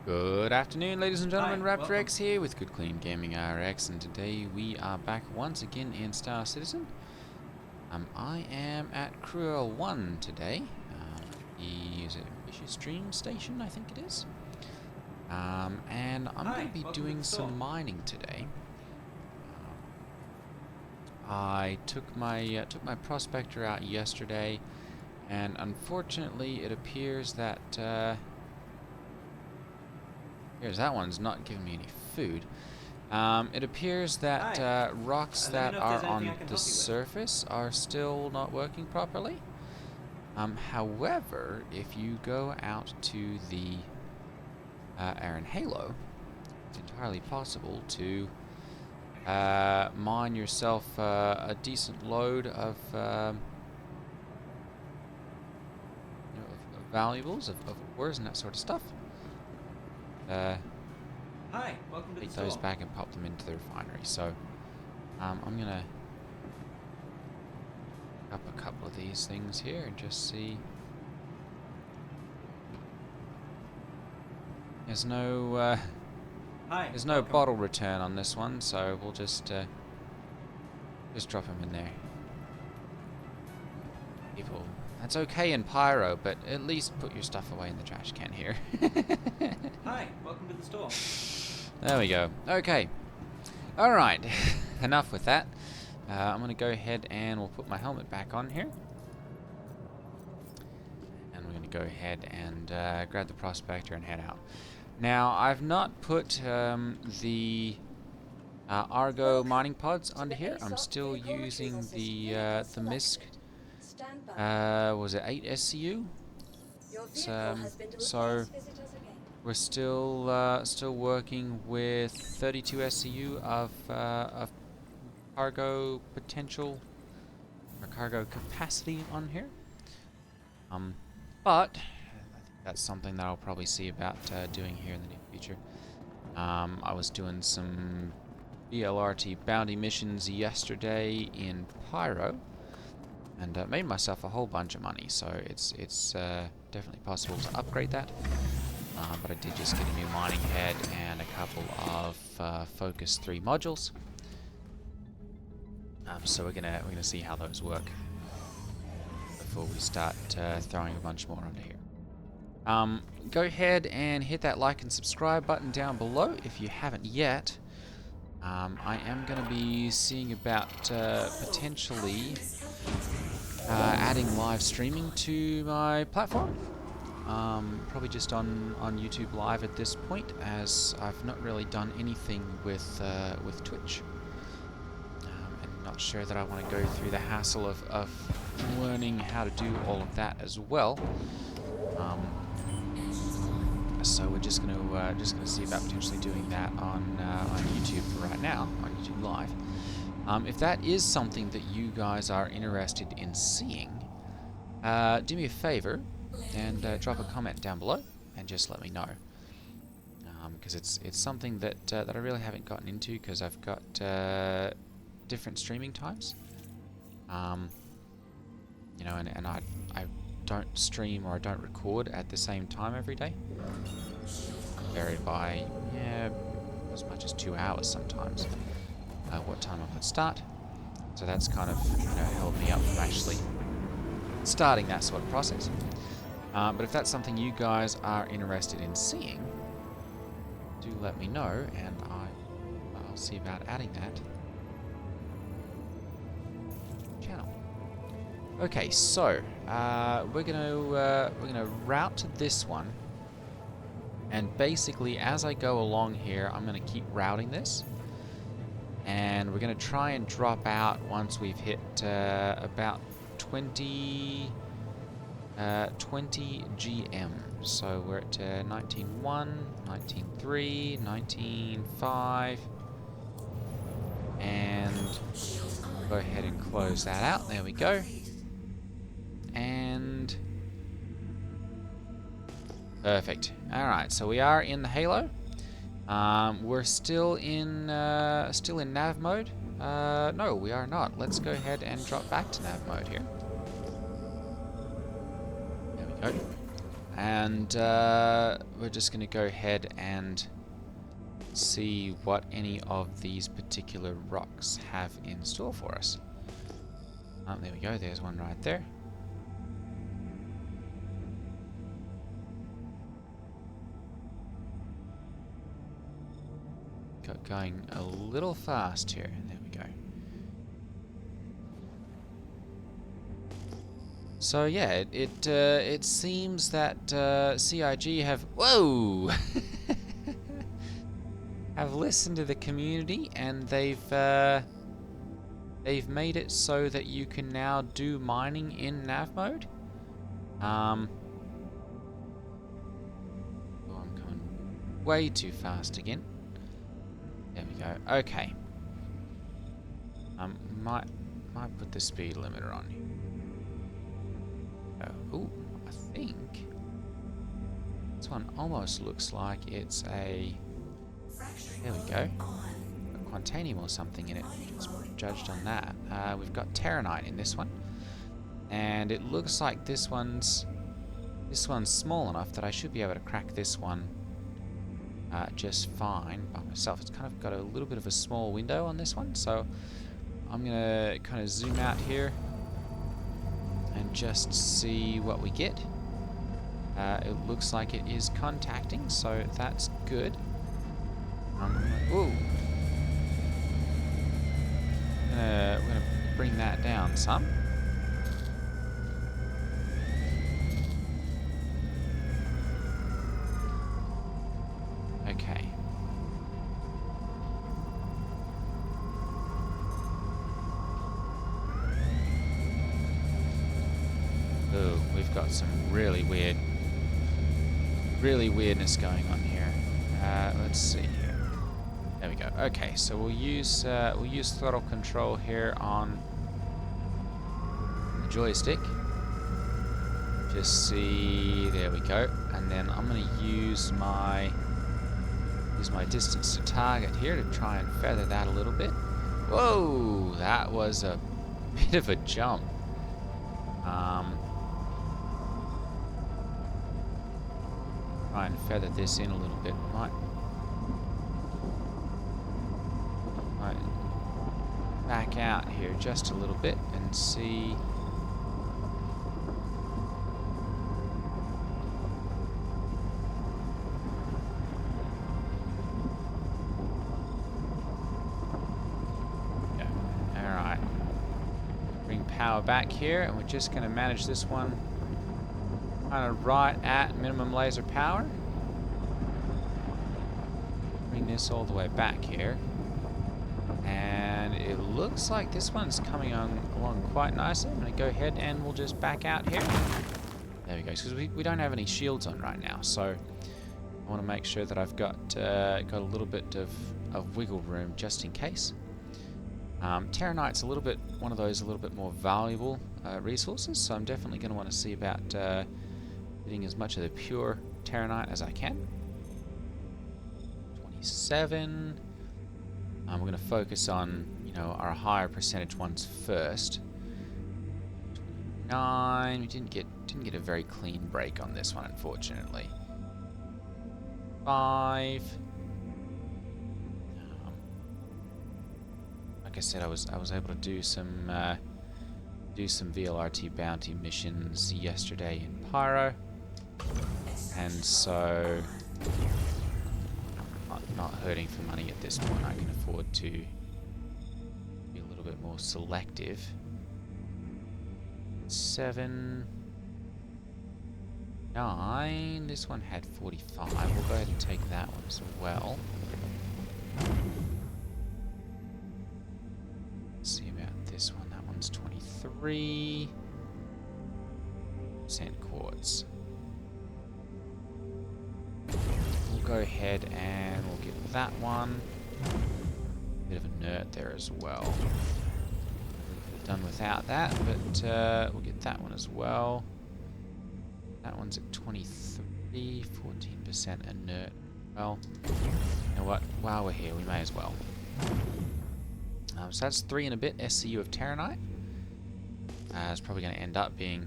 Good afternoon, ladies and gentlemen. Hi, Raptor X here with Good Clean Gaming RX, and today we are back once again in Star Citizen. I am at Cruel 1 today. Is it Vicious Stream Station, I think it is. And I'm going to be doing some mining today. I took my prospector out yesterday, and unfortunately, it appears that that one's not giving me any food. It appears that rocks that are on the surface are still not working properly. However, if you go out to the Air and Halo, it's entirely possible to mine yourself a decent load of valuables, of ores and that sort of stuff. Hi, welcome to the Take store. those back and pop them into the refinery. So, I'm gonna pick up a couple of these things here and just see. There's no bottle return on this one, so we'll just drop them in there. People, that's okay in Pyro, but at least put your stuff away in the trash can here. Hi, welcome to the store. There we go. Okay. Alright. Enough with that. I'm going to go ahead and we'll put my helmet back on here. And we're going to go ahead and grab the prospector and head out. Now, I've not put the Argo mining pods onto here. I'm still using the MISC. Was it 8 SCU? So we're still working with 32 SCU of cargo potential or cargo capacity on here. But I think that's something that I'll probably see about doing here in the near future. I was doing some BLRT bounty missions yesterday in Pyro, and made myself a whole bunch of money. So it's definitely possible to upgrade that. But I did just get a new mining head and a couple of Focus 3 modules. So we're gonna see how those work before we start throwing a bunch more onto here. Go ahead and hit that like and subscribe button down below if you haven't yet. I am going to be seeing about potentially adding live streaming to my platform. Probably just on YouTube Live at this point, as I've not really done anything with Twitch. And not sure that I want to go through the hassle of learning how to do all of that as well. So we're just gonna see about potentially doing that on YouTube for right now, on YouTube Live. If that is something that you guys are interested in seeing, do me a favor and drop a comment down below and just let me know, because it's something that I really haven't gotten into, because I've got different streaming times. You know, and I don't stream or I don't record at the same time every day. Varied by as much as 2 hours sometimes. What time I would start. So that's kind of held me up from actually starting that sort of process. But if that's something you guys are interested in seeing, do let me know, and I'll see about adding that channel. Okay, so we're gonna route to this one, and basically as I go along here, I'm gonna keep routing this, and we're gonna try and drop out once we've hit about 20 GM. So we're at 19.1, 19.3, 19.5, and go ahead and close that out. There we go. And perfect. Alright, so we are in the Halo. We're still in nav mode. No, we are not. Let's go ahead and drop back to nav mode here. There we go. and we're just going to go ahead and see what any of these particular rocks have in store for us. There we go, there's one right there. Going a little fast here. There we go. So yeah, it seems that CIG have have listened to the community, and they've made it so that you can now do mining in nav mode. Oh, I'm coming way too fast again. There we go. Okay. Might put the speed limiter on. Ooh, I think this one almost looks like it's a. There we go. A quantanium or something in it. Just judged on that. We've got terranite in this one, and it looks like this one's small enough that I should be able to crack this one just fine by myself. It's kind of got a little bit of a small window on this one, so I'm gonna kind of zoom out here and just see what we get. It looks like it is contacting, so that's good. Ooh. We're gonna bring that down some. Okay. Ooh, we've got some really weirdness going on here. Let's see here. There we go. Okay, so we'll use throttle control here on the joystick. Just see, there we go. And then I'm going to use my distance to target here to try and feather that a little bit. Whoa, that was a bit of a jump. Try and feather this in a little bit. Might back out here just a little bit and see. Yeah. Alright. Bring power back here, and we're just going to manage this one kind of right at minimum laser power. Bring this all the way back here. And it looks like this one's coming along quite nicely. I'm going to go ahead and we'll just back out here. There we go, because we don't have any shields on right now, so I want to make sure that I've got a little bit of wiggle room just in case. Terranite's one of those a little bit more valuable resources, so I'm definitely going to want to see about getting as much of the pure terranite as I can. 27. We're going to focus on, our higher percentage ones first. 29. We didn't get a very clean break on this one, unfortunately. 5. Like I said, I was able to do some VLRT bounty missions yesterday in Pyro, and so not hurting for money at this point. I can afford to be a little bit more selective. 7, 9. This one had 45. We'll go ahead and take that one as well. Let's see about this one. That one's 23% quartz. We'll go ahead and we'll get that one. Bit of a nerd there as well. Could have done without that, but we'll get that one as well. That one's at 23, 14% inert. Well, you know what? While we're here, we may as well. So that's 3 and a bit SCU of terranite. It's probably going to end up being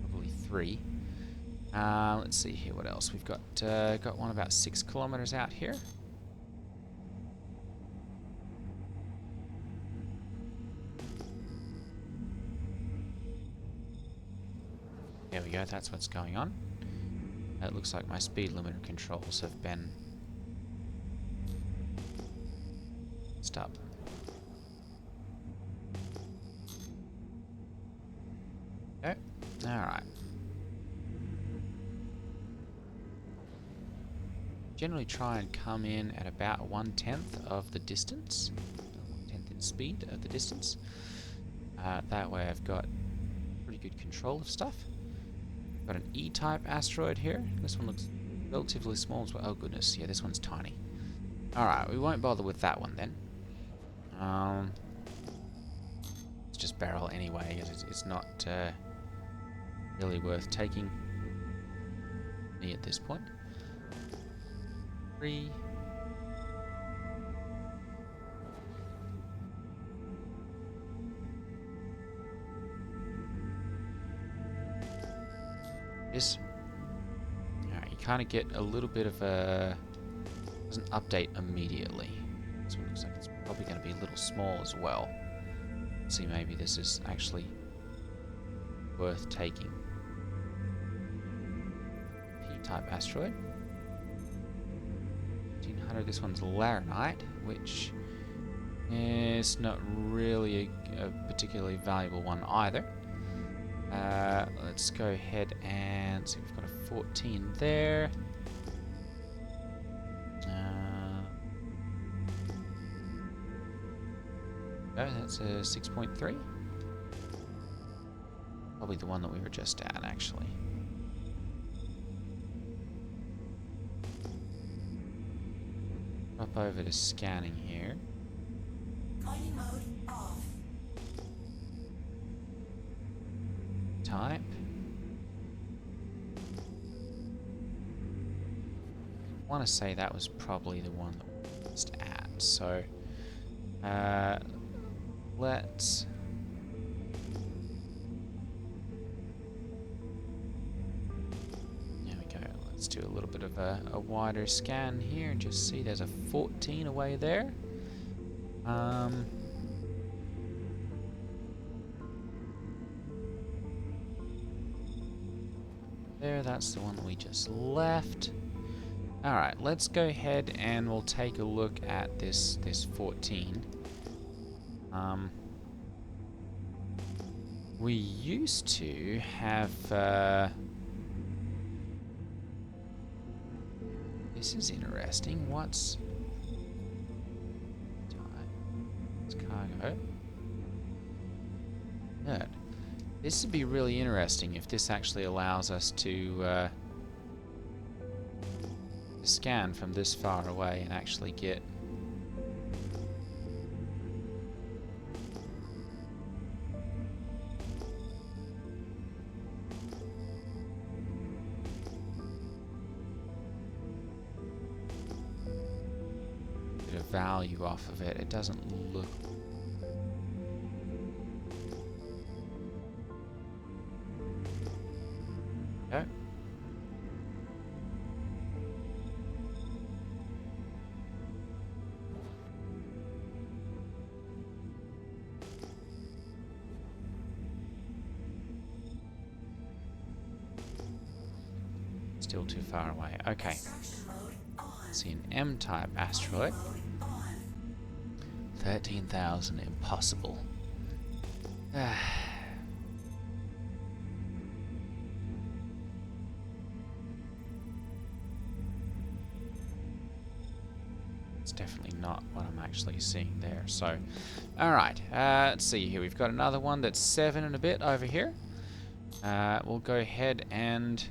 probably 3. Let's see here. What else we've got one about 6 kilometers out here. There we go. That's what's going on. It looks like my speed limiter controls have been stopped. Okay. All right. Generally try and come in at about 1/10 of the distance, 1/10 in speed of the distance. That way I've got pretty good control of stuff. Got an E-type asteroid here. This one looks relatively small as well. Oh goodness, yeah, this one's tiny. Alright, we won't bother with that one then. Let's just barrel anyway, because it's not really worth taking me at this point. 3. This. Alright, you kind of get a little bit of a. Doesn't update immediately. This one looks like it's probably going to be a little small as well. Let's see, maybe this is actually worth taking. P-type asteroid. 1500. This one's Laranite, which is not really a particularly valuable one either. Let's go ahead and see. We've got a 14 there. Oh, that's a 6.3. Probably the one that we were just at, actually. Up over to scanning here. Mining mode off. Type. I want to say that was probably the one that we were just at. So, let's. There we go. Let's do a little bit of a wider scan here and just see there's a 14 away there. There, that's the one that we just left. Alright, let's go ahead and we'll take a look at this 14. We used to have this is interesting. What's cargo? Good. This would be really interesting if this actually allows us to scan from this far away and actually get a bit of value off of it. It doesn't look. Okay. Still too far away. Okay. See an M-type asteroid. 13,000. Impossible. It's definitely not what I'm actually seeing there. So, alright. Let's see here. We've got another one that's 7 and a bit over here. We'll go ahead and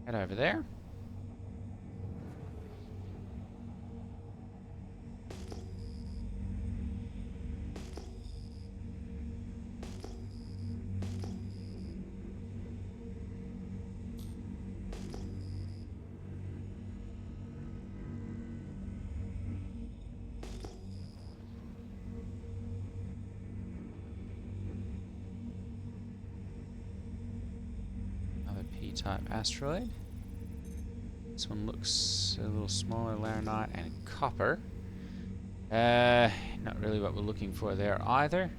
head over there. E-type asteroid. This one looks a little smaller, laranite and copper. Not really what we're looking for there either.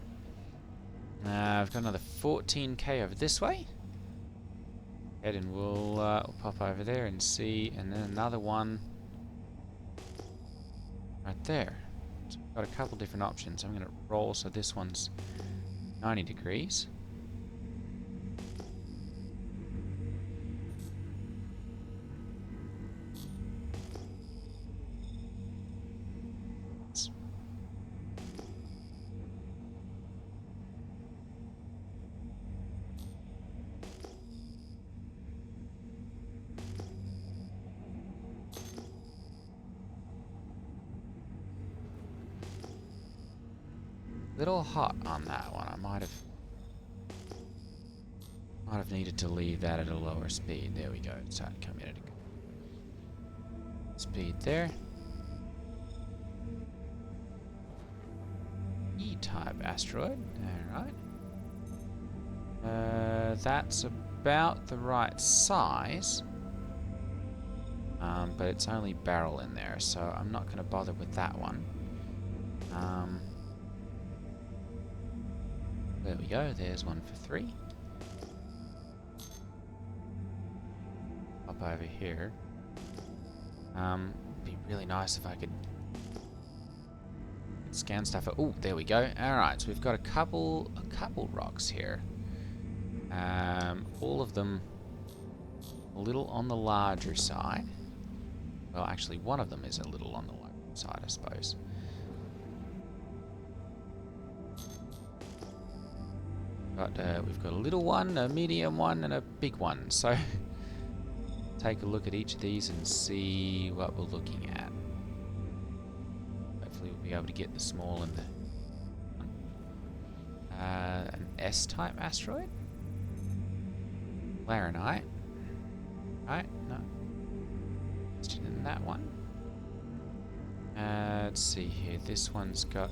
I've got another 14k over this way. Head and we'll pop over there and see, and then another one right there. So I've got a couple different options. I'm going to roll so this one's 90 degrees. Little hot on that one. I might have needed to leave that at a lower speed. There we go. It's starting to come in at a good speed there. E-type asteroid. Alright. That's about the right size. But it's only barrel in there, so I'm not going to bother with that one. There we go, there's one for 3. Up over here. Be really nice if I could scan stuff. Oh, there we go. Alright, so we've got a couple rocks here. All of them a little on the larger side. Well, actually, one of them is a little on the larger side, I suppose. We've got a little one, a medium one, and a big one. So take a look at each of these and see what we're looking at. Hopefully we'll be able to get the small and the an S-type asteroid. Laranite. Right? No. Interested in that one. Let's see here. This one's got.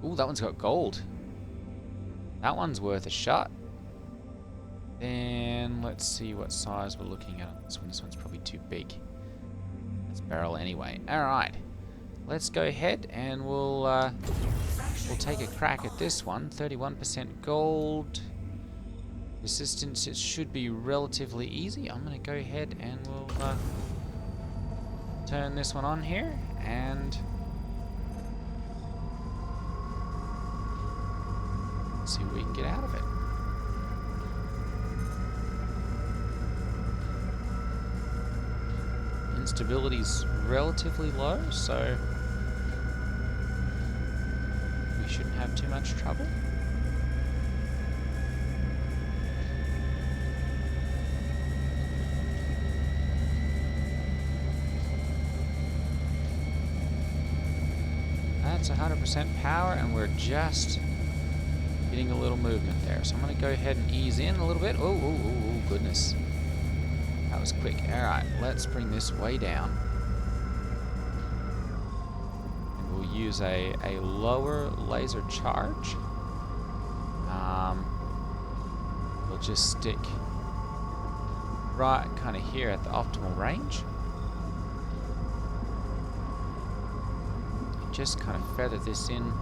Ooh, that one's got gold. That one's worth a shot. Then let's see what size we're looking at on this one. This one's probably too big. Let's barrel anyway. Alright. Let's go ahead and we'll take a crack at this one. 31% gold. Resistance, it should be relatively easy. I'm going to go ahead and we'll turn this one on here and see what we can get out of it. Instability's relatively low, so we shouldn't have too much trouble. That's 100% power, and we're just getting a little movement there. So I'm going to go ahead and ease in a little bit. Oh, goodness. That was quick. Alright, let's bring this way down. And we'll use a lower laser charge. We'll just stick right kind of here at the optimal range. And just kind of feather this in.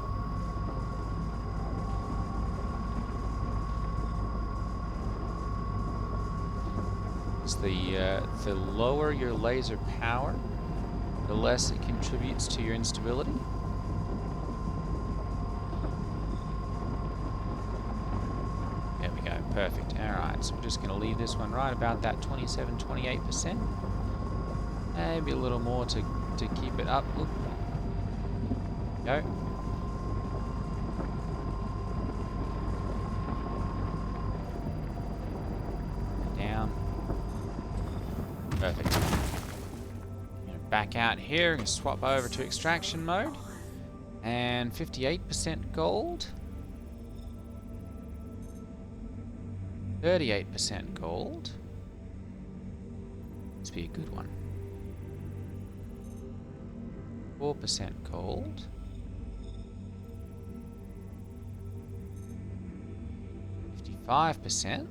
The lower your laser power, the less it contributes to your instability. There we go, perfect. Alright, so we're just going to leave this one right about that 27-28%. Maybe a little more to keep it up. Oop. Go. Perfect. Back out here and swap over to extraction mode. And 58% gold. 38% gold. This be a good one. 4% gold. 55%.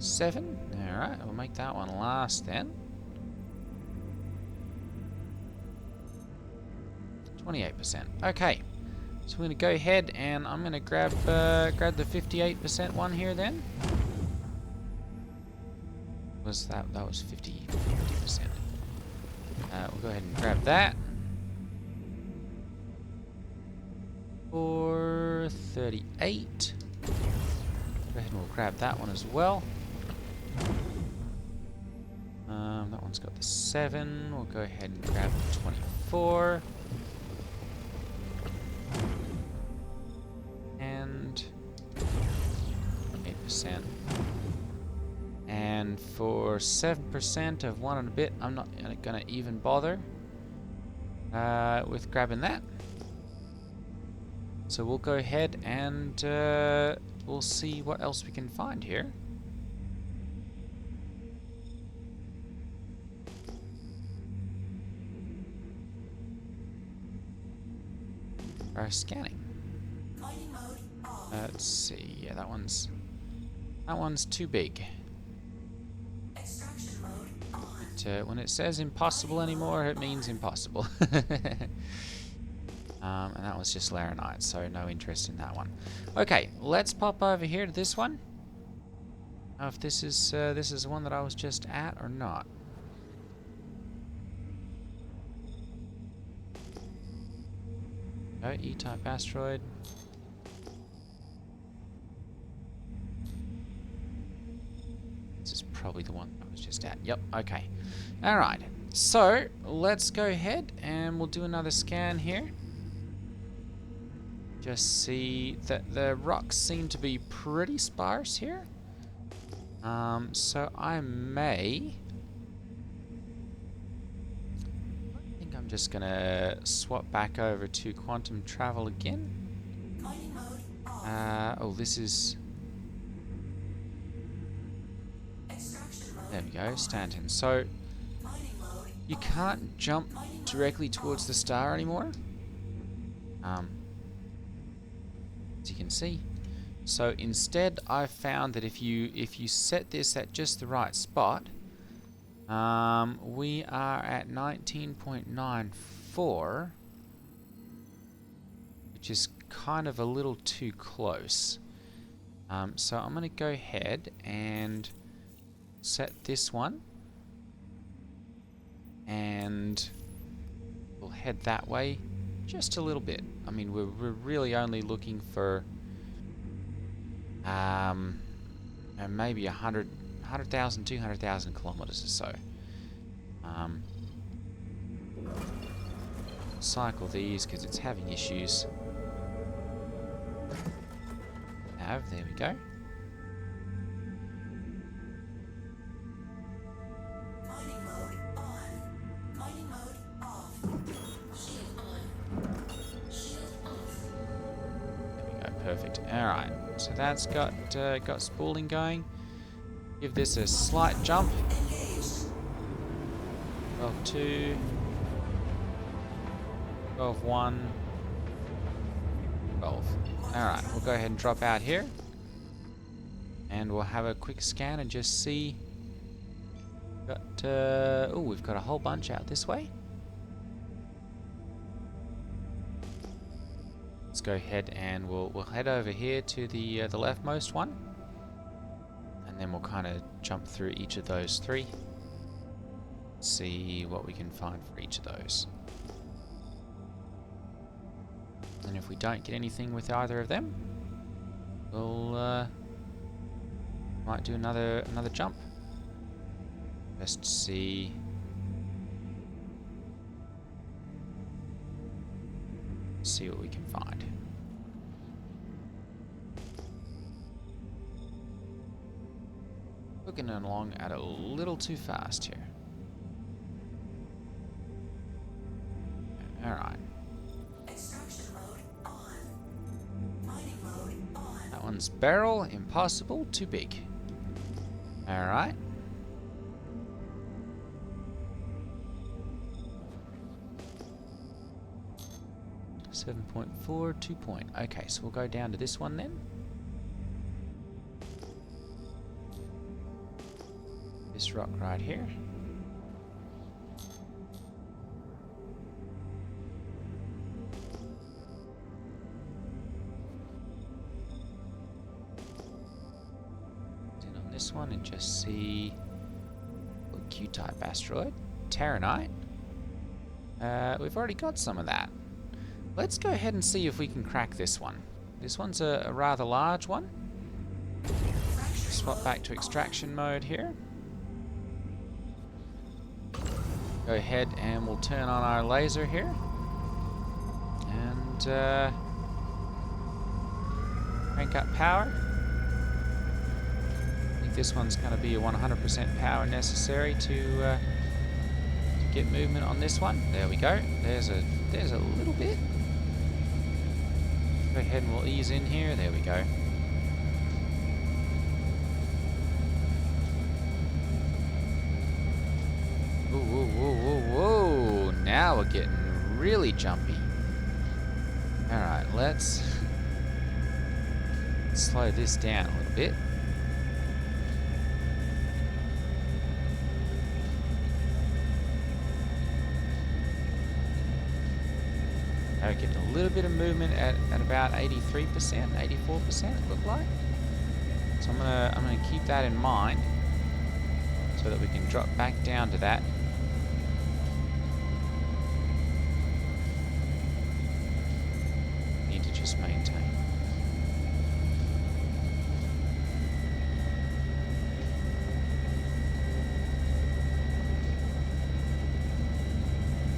7. Alright, we'll make that one last then. 28%. Okay. So we're going to go ahead and I'm going to grab the 58% one here then. Was that was 50%. We'll go ahead and grab that. For 38. Go ahead and we'll grab that one as well. That one's got the 7. We'll go ahead and grab the 24. And 8%. And for 7% of 1 and a bit, I'm not gonna even bother with grabbing that. So we'll go ahead and we'll see what else we can find here. Our scanning. Mining mode off. Let's see. Yeah, that one's too big. Extraction mode on. When it says impossible anymore, it means impossible. And that was just Laranite, so no interest in that one. Okay, let's pop over here to this one. Know if this is the one that I was just at or not. Oh, E-type asteroid. This is probably the one I was just at. Yep, okay. Alright, so let's go ahead and we'll do another scan here. Just see that the rocks seem to be pretty sparse here. So I think I'm just gonna swap back over to quantum travel again. Mining mode off. Oh, this is... Extraction mode. There we go, Stanton. So Mining mode. you can't jump directly towards the star anymore. As you can see. So instead, I've found that if you set this at just the right spot, we are at 19.94, which is kind of a little too close. So I'm going to go ahead and set this one, and we'll head that way just a little bit. I mean, we're really only looking for maybe 100,000, 200,000 kilometers or so. Cycle these because it's having issues. There we go. Mining mode on. Mining mode off. Shield on. Shield off. There we go, perfect. Alright, so that's got spooling going. Give this a slight jump. Engaged. 12.2. 12.1. 12. Alright, we'll go ahead and drop out here. And we'll have a quick scan and just see. We've got a whole bunch out this way. Let's go ahead and we'll head over here to the leftmost one. And then we'll kind of jump through each of those 3. See what we can find for each of those. And if we don't get anything with either of them, we'll might do another jump. Just see what we can find. Looking along at a little too fast here. Alright. Extraction mode on. Mining mode on. That one's barrel, impossible, too big. Alright. .4, 2 point. Okay, so we'll go down to this one then. This rock right here. In on this one and just see what Q-type asteroid. Terranite. We've already got some of that. Let's go ahead and see if we can crack this one. This one's a rather large one. Swap back to extraction mode here. Go ahead and we'll turn on our laser here. And crank up power. I think this one's going to be a 100% power necessary to get movement on this one. There we go. There's a little bit. Go ahead and we'll ease in here. There we go. Whoa, whoa, whoa, whoa, whoa. Now we're getting really jumpy. Alright, let's slow this down a little bit. Getting a little bit of movement at about 83%, 84% it looked like. So I'm gonna keep that in mind so that we can drop back down to that. Need to just maintain.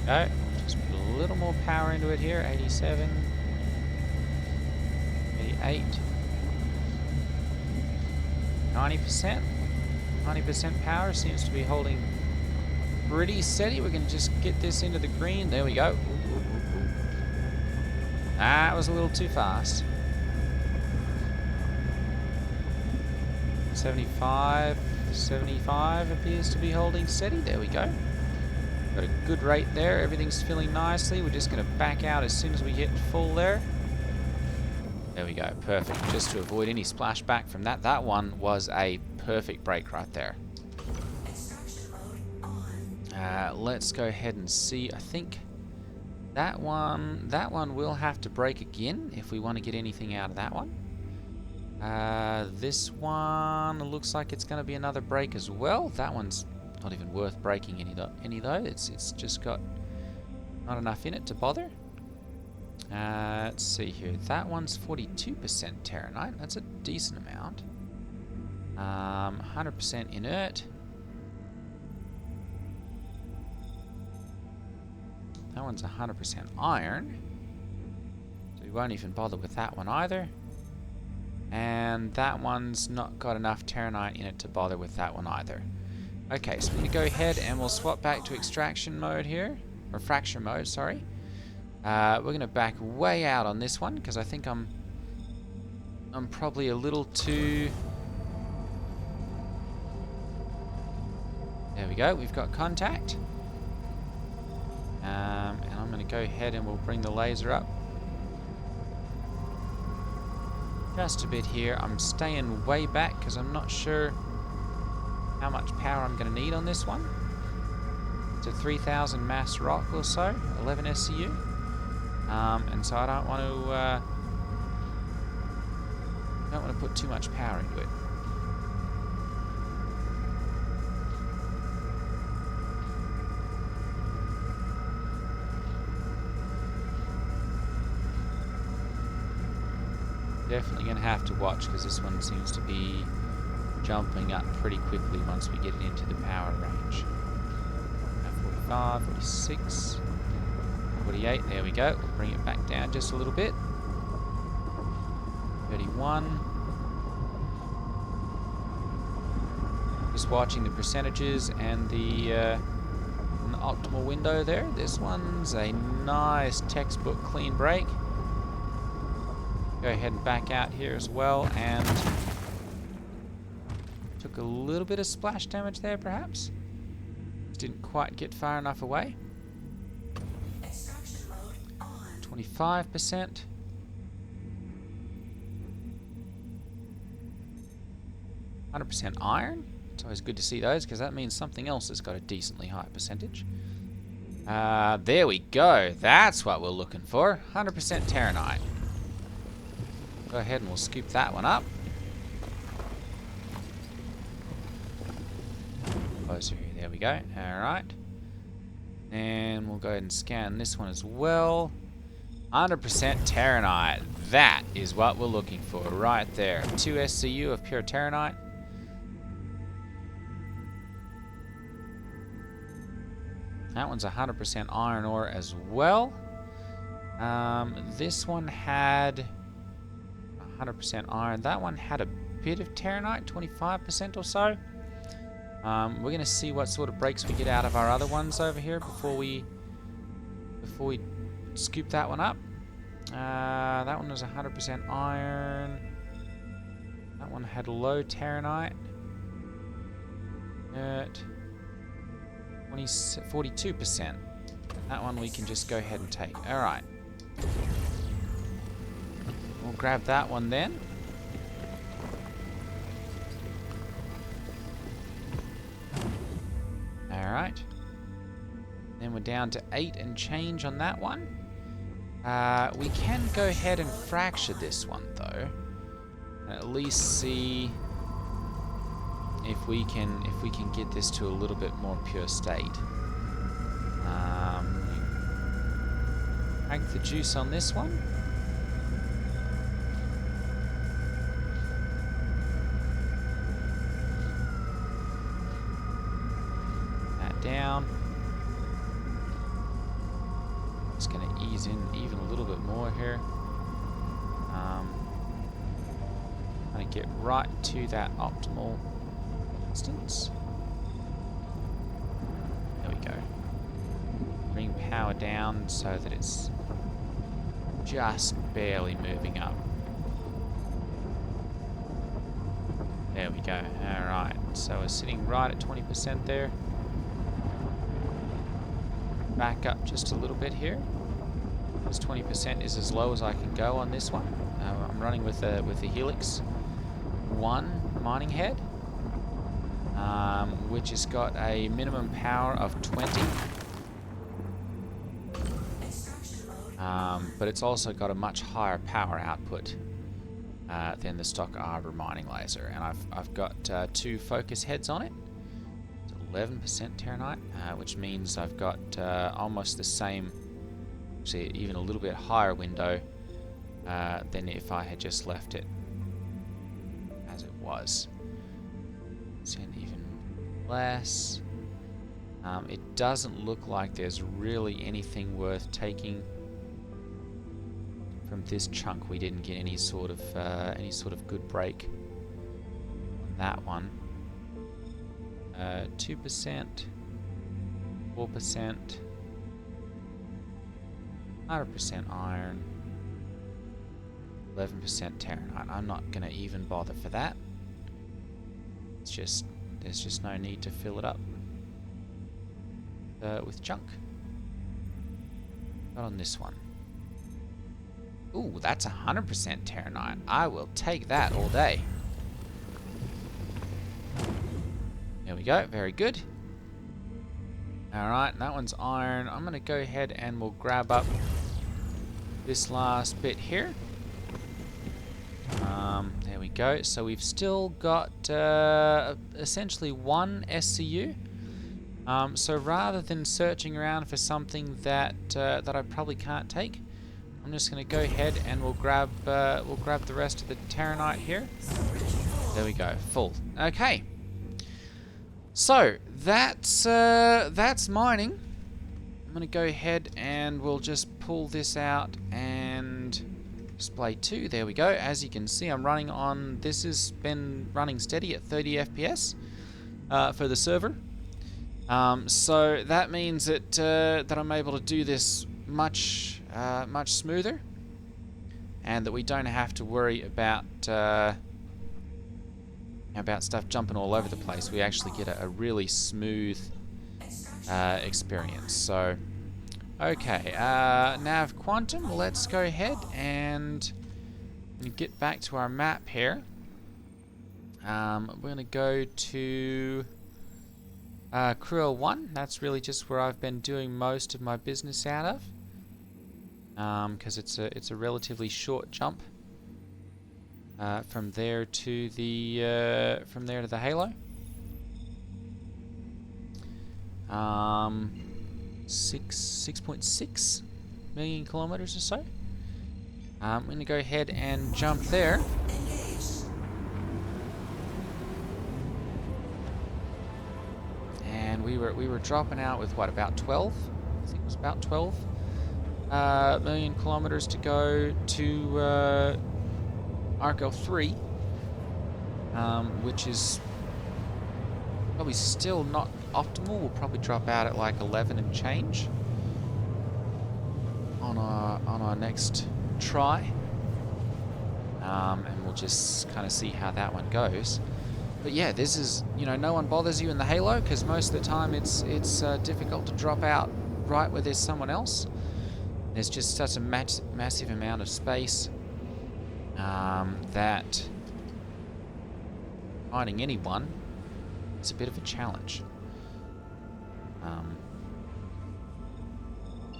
Go. A little more power into it here. 87, 88, 90%. 90% power seems to be holding pretty steady. We're going to just get this into the green. There we go. That was a little too fast. 75 appears to be holding steady. There we go. Got a good rate there. Everything's filling nicely. We're just going to back out as soon as we hit full there. There we go. Perfect. Just to avoid any splashback from that. That one was a perfect break right there. Let's go ahead and see. I think that one will have to break again if we want to get anything out of that one. This one looks like it's going to be another break as well. That one's not even worth breaking any though. It's just got not enough in it to bother. Let's see here. That one's 42% terranite. That's a decent amount. 100% inert. That one's 100% iron. So we won't even bother with that one either. And that one's not got enough terranite in it to bother with that one either. Okay, so we're going to go ahead and we'll swap back to extraction mode here. Or fracture mode, sorry. We're going to back way out on this one because I think I'm probably a little too... There we go, we've got contact. And I'm going to go ahead and we'll bring the laser up. Just a bit here. I'm staying way back because I'm not sure how much power I'm going to need on this one. It's a 3000 mass rock or so, 11 SCU. And so I don't want to put too much power into it. Definitely going to have to watch because this one seems to be jumping up pretty quickly once we get it into the power range. 45, 46, 48, there we go. We'll bring it back down just a little bit. 31. Just watching the percentages and the optimal window there. This one's a nice textbook clean break. Go ahead and back out here as well, and took a little bit of splash damage there perhaps. Didn't quite get far enough away. 25%. 100% iron. It's always good to see those because that means something else has got a decently high percentage. There we go. That's what we're looking for. 100% Terranite. Go ahead and we'll scoop that one up. Closer here. There we go. Alright. And we'll go ahead and scan this one as well. 100% Terranite. That is what we're looking for right there. 2 SCU of pure Terranite. That one's 100% iron ore as well. This one had 100% iron. That one had a bit of Terranite, 25% or so. We're going to see what sort of breaks we get out of our other ones over here before we scoop that one up. That one was 100% iron. That one had low Terranite. 42%. That one we can just go ahead and take. Alright. We'll grab that one then. Alright. Then we're down to 8 and change on that one. We can go ahead and fracture this one though. And at least see if we can get this to a little bit more pure state. Crank the juice on this one. That down. Just going to ease in even a little bit more here. Going to get right to that optimal distance. There we go. Bring power down so that it's just barely moving up. There we go. Alright, so we're sitting right at 20% there. Back up just a little bit here. This 20% is as low as I can go on this one. I'm running with the Helix 1 mining head, which has got a minimum power of 20. But it's also got a much higher power output than the stock Arbor mining laser, and I've got 2 focus heads on it. It's 11% Terranite, which means I've got almost the same, actually even a little bit higher window than if I had just left it as it was. And even less. It doesn't look like there's really anything worth taking from this chunk. We didn't get any sort of good break on that one. 2%, 4%, 100% iron, 11% Terranite. I'm not gonna even bother for that. It's just, there's just no need to fill it up with junk. Not on this one. Ooh, that's 100% Terranite. I will take that all day. There we go. Very good. Alright, that one's iron. I'm going to go ahead and we'll grab up this last bit here. There we go. So we've still got essentially 1 SCU. So rather than searching around for something that I probably can't take, I'm just going to go ahead and we'll grab the rest of the Terranite here. There we go, full. Okay. So that's mining. I'm going to go ahead and we'll just pull this out and display 2. There we go. As you can see, I'm running on. This has been running steady at 30 FPS for the server. So that means that I'm able to do this much smoother, and that we don't have to worry about stuff jumping all over the place. We actually get a really smooth experience. So, okay, nav quantum. Let's go ahead and get back to our map here. We're going to go to Cruel 1. That's really just where I've been doing most of my business out of. Because it's a relatively short jump from there to the Halo. 6.6 million kilometers or so. I'm going to go ahead and jump there. And we were dropping out with what, about 12? I think it was about 12 million kilometers to go to Arco 3, which is probably still not optimal. We'll probably drop out at like 11 and change on our next try, and we'll just kind of see how that one goes. But yeah, this is, no one bothers you in the Halo because most of the time it's difficult to drop out right where there's someone else. There's just such a massive amount of space that finding anyone is a bit of a challenge.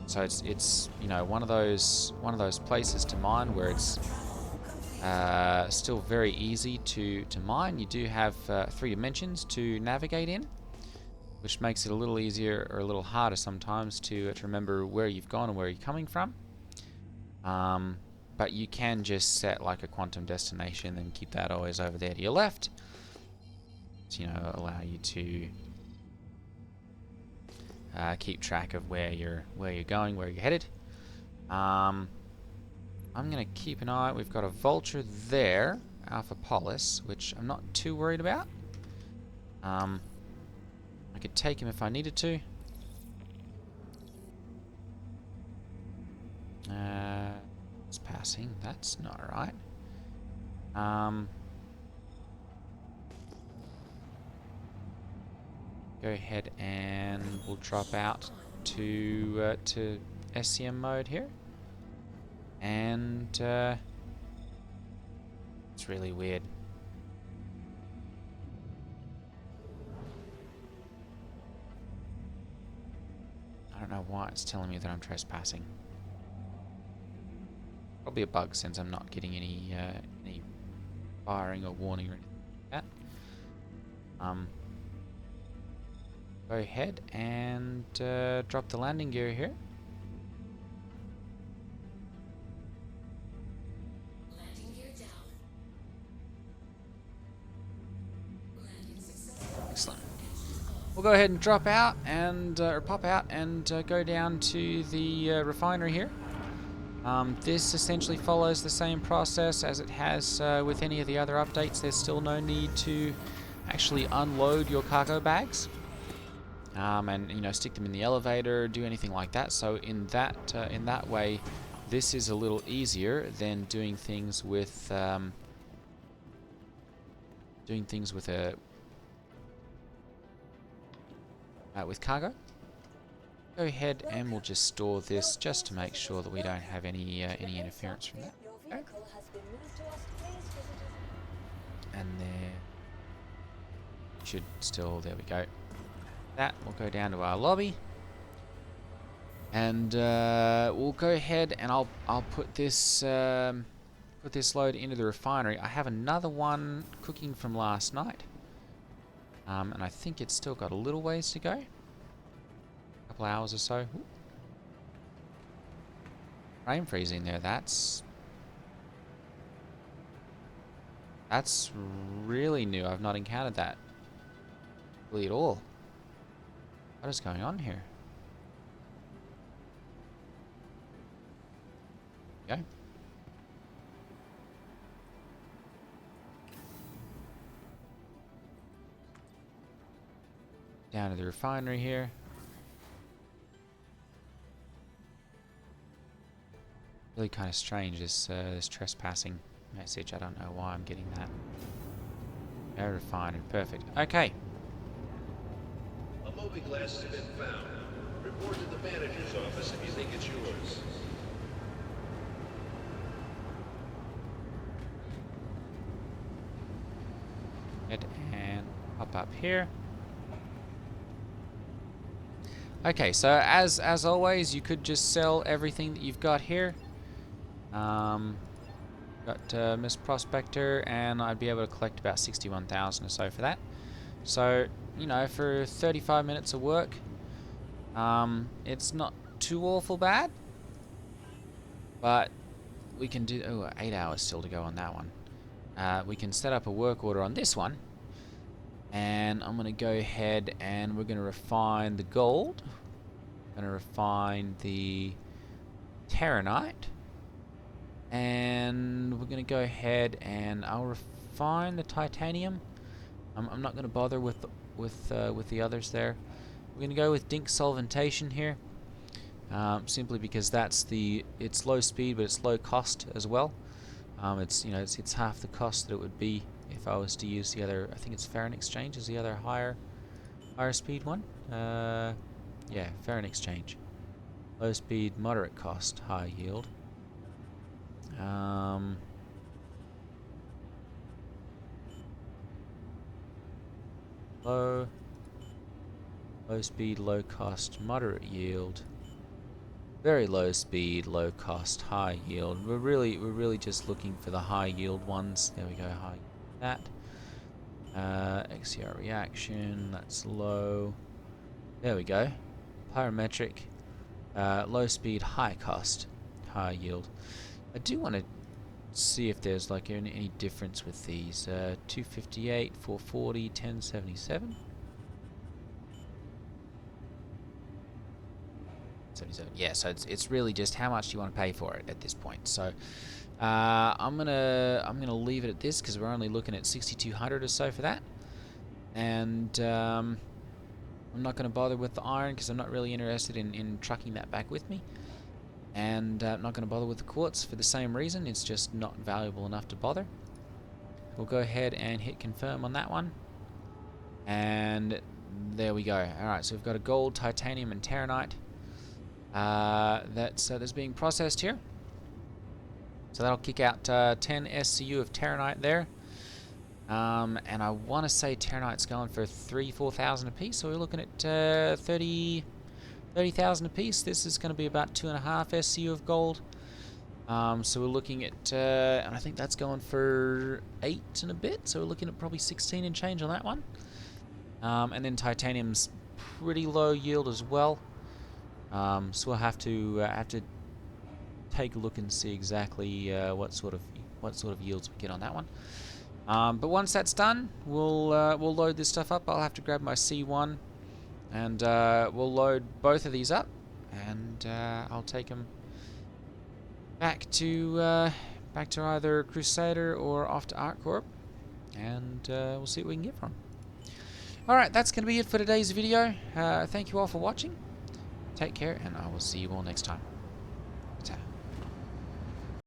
So it's one of those places to mine where it's still very easy to mine. You do have 3 dimensions to navigate in, which makes it a little easier or a little harder sometimes to remember where you've gone and where you're coming from. But you can just set like a quantum destination and keep that always over there to your left. To, allow you to keep track of where you're going, where you're headed. I'm gonna keep an eye. We've got a vulture there, Alpha Polis, which I'm not too worried about. I could take him if I needed to. It's passing. That's not right. Go ahead and we'll drop out to SCM mode here. And it's really weird. I don't know why it's telling me that I'm trespassing. Probably a bug since I'm not getting any firing or warning or anything like that. Go ahead and drop the landing gear here. Landing gear down. Landing successful. Excellent. We'll go ahead and drop out and or pop out and go down to the refinery here. This essentially follows the same process as it has with any of the other updates. There's still no need to actually unload your cargo bags and stick them in the elevator, do anything like that. So in that way, this is a little easier than doing things with with cargo. Go ahead and we'll just store this just to make sure that we don't have any interference from that. Okay. And there should still, there we go. That we'll go down to our lobby, and we'll go ahead and I'll put this load into the refinery. I have another one cooking from last night, and I think it's still got a little ways to go. Couple hours or so. Ooh. Frame freezing there. That's really new. I've not encountered that really at all. What is going on here? Okay. Down to the refinery here. Really kind of strange, this trespassing message. I don't know why I'm getting that. Air refinery, perfect. Okay. A movie glass has been found. Report to the manager's office if you think it's yours. Head and pop up here. Okay, so as always, you could just sell everything that you've got here. Got Miss Prospector, and I'd be able to collect about 61,000 or so for that. So, you know, for 35 minutes of work, it's not too awful bad. But we can do 8 hours still to go on that one. We can set up a work order on this one, and I'm gonna go ahead and we're gonna refine the gold. Gonna refine the Terranite, and we're gonna go ahead and I'll refine the titanium. I'm not gonna bother with the others there. We're gonna go with Dink solventation here, simply because it's low speed but it's low cost as well. It's half the cost that it would be if I was to use the other. I think it's Farron Exchange is the other higher speed one. Yeah, Farron Exchange. Low speed, moderate cost, high yield. Low speed, low cost, moderate yield. Very low speed, low cost, high yield. We're really just looking for the high yield ones. There we go, high that. XCR reaction, that's low. There we go. Pyrometric, low speed, high cost, high yield. I do want to see if there's like any difference with these. 258, 440, 1077. 77. Yeah, so it's really just how much do you want to pay for it at this point. So I'm gonna leave it at this because we're only looking at 6,200 or so for that, and I'm not going to bother with the iron because I'm not really interested in trucking that back with me, and I'm not going to bother with the quartz for the same reason. It's just not valuable enough to bother. We'll go ahead and hit confirm on that one, and there we go. Alright, so we've got a gold, titanium and Terranite that's being processed here. So that'll kick out 10 SCU of Terranite there. And I want to say Terranite's going for 4,000 a piece, so we're looking at 30,000 a piece. This is going to be about 2.5 SCU of gold. So we're looking at, and I think that's going for 8 and a bit, so we're looking at probably 16 and change on that one. And then titanium's pretty low yield as well. So we'll have to take a look and see exactly what sort of yields we get on that one. But once that's done, we'll load this stuff up. I'll have to grab my C1, and we'll load both of these up, and I'll take them back to either Crusader or off to ArcCorp, and we'll see what we can get from. Alright, that's going to be it for today's video. Thank you all for watching. Take care, and I will see you all next time.